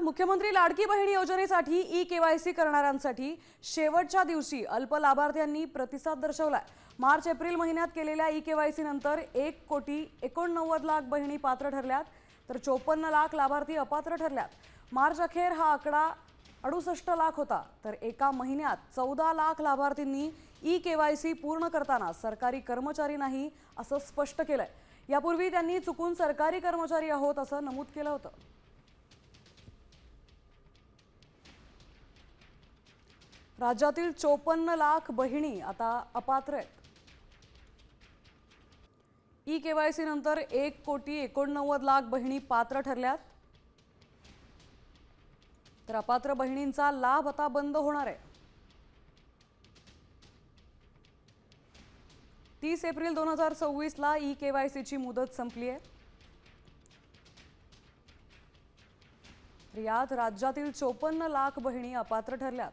मुख्यमंत्री लाडकी बहीण योजनेसाठी ई-केवायसी करणाऱ्यांसाठी शेवटच्या दिवशी अल्प लाभार्थ्यांनी प्रतिसाद दर्शवलाय। मार्च एप्रिल महिन्यात केलेल्या ई-केवायसी नंतर 1,89,00,000 बहिणी पात्र ठरल्यात, तर 54 लाख लाभार्थी अपात्र ठरल्यात। मार्च अखेर हा आकडा 68 लाख होता, तर एका महिन्यात 14 लाख लाभार्थींनी ई-केवायसी पूर्ण करताना सरकारी कर्मचारी नाही असं स्पष्ट केलंय। यापूर्वी त्यांनी चुकून सरकारी कर्मचारी आहोत असं नमूद केलं होतं। राज्यातील 54 लाख बहिणी आता अपात्र आहेत। ई-केवायसी नंतर 1,89,00,000 बहिणी पात्र ठरल्यात, तर अपात्र बहिणींचा लाभ आता बंद होणार आहे। 30 एप्रिल 2026 ला ई-केवायसीची मुदत संपली आहे। यात राज्यातील 54 लाख बहिणी अपात्र ठरल्यात।